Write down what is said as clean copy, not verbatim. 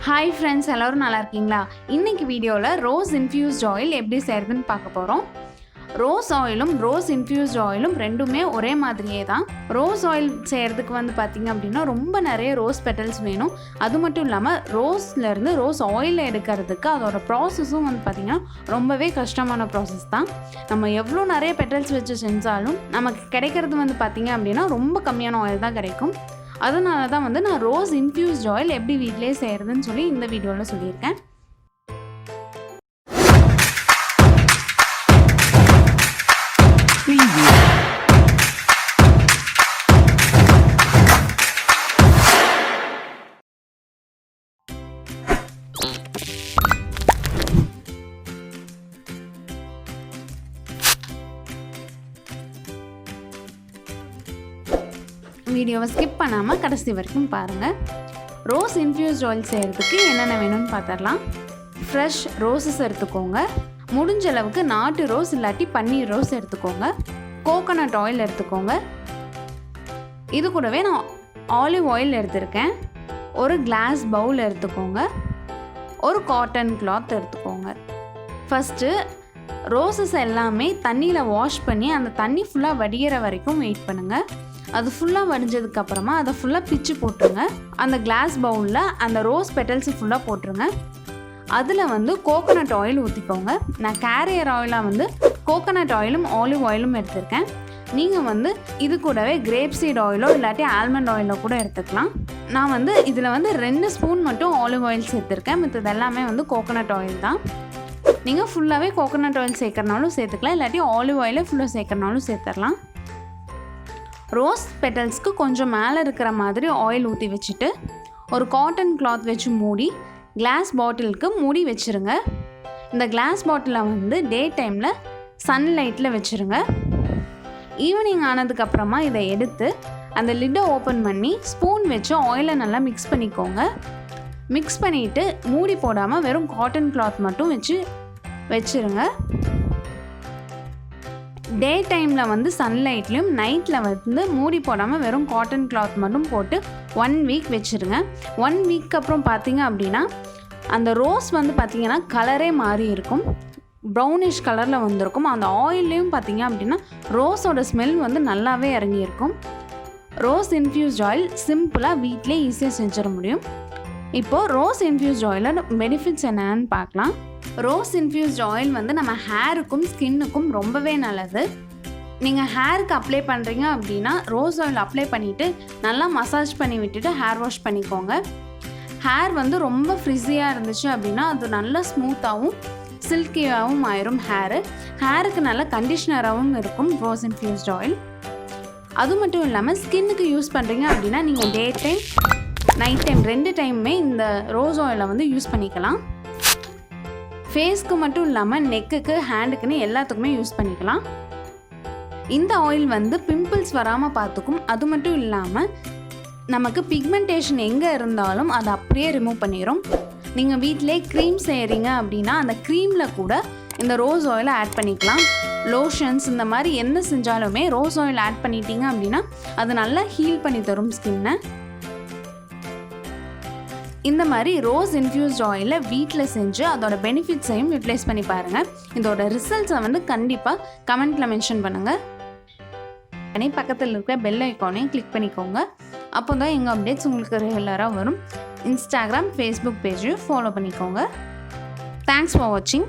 Hi friends, எல்லாரும் நல்லா இருக்கீங்களா? இன்னைக்கு வீடியோல ரோஸ் இன்ஃப்யூஸ்ட் ஆயில் எப்படி செய்யறதுன்னு பார்க்க போறோம். ரோஸ் ஆயிலும் ரோஸ் இன்ஃப்யூஸ்ட் ஆயிலும் ரெண்டுமே ஒரே மாதிரியே தான். ரோஸ் ஆயில் செய்யறதுக்கு பாத்தீங்க அப்படின்னா ரொம்ப நிறைய ரோஸ் பெட்டல்ஸ் வேணும். அது மட்டும் இல்லாம ரோஸ்ல இருந்து ரோஸ் ஆயில் எடுக்கிறதுக்கு அதோட ப்ராசஸும் பாத்தீங்கன்னா ரொம்பவே கஷ்டமான ப்ராசஸ் தான். நம்ம எவ்வளோ நிறைய பெட்டல்ஸ் வச்சு செஞ்சாலும் நமக்கு கிடைக்கிறது பாத்தீங்க அப்படின்னா ரொம்ப கம்மியான ஆயில் தான் கிடைக்கும். அதனால தான் நான் ரோஸ் இன்ஃப்யூஸ்ட் ஆயில் எப்படி வீட்டிலே செய்கிறதுன்னு சொல்லி இந்த வீடியோவில் சொல்லியிருக்கேன். வீடியோவை ஸ்கிப் பண்ணாமல் கடைசி வரைக்கும் பாருங்கள். ரோஸ் இன்ஃப்யூஸ்ட் ஆயில் செய்கிறதுக்கு என்னென்ன வேணும்னு பார்த்துடலாம். ஃப்ரெஷ் ரோஸஸ் எடுத்துக்கோங்க. முடிஞ்ச அளவுக்கு நாட்டு ரோஸ் இல்லாட்டி பன்னீர் ரோஸ் எடுத்துக்கோங்க. கோகோனட் ஆயில் எடுத்துக்கோங்க. இது கூடவே நான் ஆலிவ் ஆயில் எடுத்திருக்கேன். ஒரு கிளாஸ் பவுல் எடுத்துக்கோங்க. ஒரு காட்டன் கிளாத் எடுத்துக்கோங்க. ஃபஸ்ட்டு ரோஸஸ் எல்லாமே தண்ணியில் வாஷ் பண்ணி அந்த தண்ணி ஃபுல்லாக வடிகிற வரைக்கும் வெயிட் பண்ணுங்கள். அது ஃபுல்லாக வடிஞ்சதுக்கப்புறமா அதை ஃபுல்லாக பிச்சு போட்டுருங்க. அந்த கிளாஸ் பவுலில் அந்த ரோஸ் பெட்டல்ஸு ஃபுல்லாக போட்டுருங்க. அதில் கோகோனட் ஆயில் ஊற்றிக்கோங்க. நான் கேரியர் ஆயிலாக கோகோனட் ஆயிலும் ஆலிவ் ஆயிலும் எடுத்திருக்கேன். நீங்கள் இது கூடவே கிரேப்சீட் ஆயிலோ இல்லாட்டி ஆல்மண்ட் ஆயிலோ கூட எடுத்துக்கலாம். நான் இதில் 2 ஸ்பூன் மட்டும் ஆலிவ் ஆயில் சேர்த்துருக்கேன். மற்றது எல்லாமே கோகோனட் ஆயில் தான். நீங்கள் ஃபுல்லாகவே கோகோனட் ஆயில் சேர்க்கறனாலும் சேர்த்துக்கலாம், இல்லாட்டி ஆலிவ் ஆயிலே ஃபுல்லாக சேர்க்கறனாலும் சேர்த்துடலாம். ரோஸ் பெட்டல்ஸ்க்கு கொஞ்சம் மேலே இருக்கிற மாதிரி ஆயில் ஊற்றி வச்சுட்டு ஒரு காட்டன் கிளாத் வச்சு மூடி கிளாஸ் பாட்டிலுக்கு மூடி வச்சுருங்க. இந்த கிளாஸ் பாட்டிலை டே டைமில் சன்லைட்டில் வச்சுருங்க. ஈவினிங் ஆனதுக்கப்புறமா இதை எடுத்து அந்த லிட்டை ஓப்பன் பண்ணி ஸ்பூன் வச்சு ஆயிலை நல்லா மிக்ஸ் பண்ணிக்கோங்க. மிக்ஸ் பண்ணிவிட்டு மூடி போடாமல் வெறும் காட்டன் கிளாத் மட்டும் வச்சுருங்க. டே டைமில் சன்லைட்லேயும் நைட்டில் மூடி போடாமல் வெறும் காட்டன் கிளாத் மட்டும் போட்டு 1 வீக் வச்சுருங்க. 1 வீக் அப்புறம் பார்த்தீங்க அப்படின்னா அந்த ரோஸ் பார்த்தீங்கன்னா கலரே மாறி இருக்கும். ப்ரௌனிஷ் கலரில் வந்திருக்கும். அந்த ஆயில்லையும் பார்த்தீங்க அப்படின்னா ரோஸோட ஸ்மெல் நல்லாவே இறங்கியிருக்கும். ரோஸ் இன்ஃப்யூஸ்ட் ஆயில் சிம்பிளாக வீட்டிலே ஈஸியாக செஞ்சிட முடியும். இப்போது ரோஸ் இன்ஃப்யூஸ்ட் ஆயிலோட பெனிஃபிட்ஸ் என்னென்னு பார்க்கலாம். ரோஸ் இன்ஃப்யூஸ்ட் ஆயில் நம்ம ஹேருக்கும் ஸ்கின்னுக்கும் ரொம்பவே நல்லது. நீங்கள் ஹேருக்கு அப்ளை பண்ணுறீங்க அப்படின்னா ரோஸ் ஆயில் அப்ளை பண்ணிவிட்டு நல்லா மசாஜ் பண்ணி விட்டுட்டு ஹேர் வாஷ் பண்ணிக்கோங்க. ஹேர் ரொம்ப ஃப்ரிஸியாக இருந்துச்சு அப்படின்னா அது நல்லா ஸ்மூத்தாகவும் சில்கியாகவும் ஆயிரும். ஹேருக்கு நல்ல கண்டிஷ்னராகவும் இருக்கும் ரோஸ் இன்ஃப்யூஸ்ட் ஆயில். அது மட்டும் இல்லாமல் ஸ்கின்னுக்கு யூஸ் பண்ணுறீங்க அப்படின்னா நீங்கள் டே டைம் நைட் டைம் 2 டைமுமே இந்த ரோஸ் ஆயிலை யூஸ் பண்ணிக்கலாம். ஃபேஸ்க்கு மட்டும் இல்லாமல் நெக்குக்கு ஹேண்டுக்குன்னு எல்லாத்துக்குமே யூஸ் பண்ணிக்கலாம். இந்த ஆயில் பிம்பிள்ஸ் வராமல் பார்த்துக்கும். அது மட்டும் இல்லாமல் நமக்கு பிக்மெண்டேஷன் எங்கே இருந்தாலும் அதை அப்படியே ரிமூவ் பண்ணிடும். நீங்கள் வீட்டிலே க்ரீம் செய்கிறீங்க அப்படின்னா அந்த க்ரீமில் கூட இந்த ரோஸ் ஆயிலை ஆட் பண்ணிக்கலாம். லோஷன்ஸ் இந்த மாதிரி என்ன செஞ்சாலுமே ரோஸ் ஆயில் ஆட் பண்ணிட்டீங்க அப்படின்னா அது நல்லா ஹீல் பண்ணி தரும் ஸ்கின்னை. இந்த மாதிரி ரோஸ் இன்ஃப்யூஸ்ட் ஆயிலை வீட்டில் செஞ்சு அதோட பெனிஃபிட்ஸையும் யூட்டிலைஸ் பண்ணி பாருங்கள். இதோட ரிசல்ட்ஸை கண்டிப்பாக கமெண்ட்டில் மென்ஷன் பண்ணுங்கள். பக்கத்தில் இருக்கிற பெல் ஐக்கானையும் கிளிக் பண்ணிக்கோங்க. அப்போ தான் எங்கள் அப்டேட்ஸ் உங்களுக்கு ரெகுலராக வரும். இன்ஸ்டாகிராம், ஃபேஸ்புக் பேஜையும் ஃபாலோ பண்ணிக்கோங்க. தேங்க்ஸ் ஃபார் வாட்சிங்.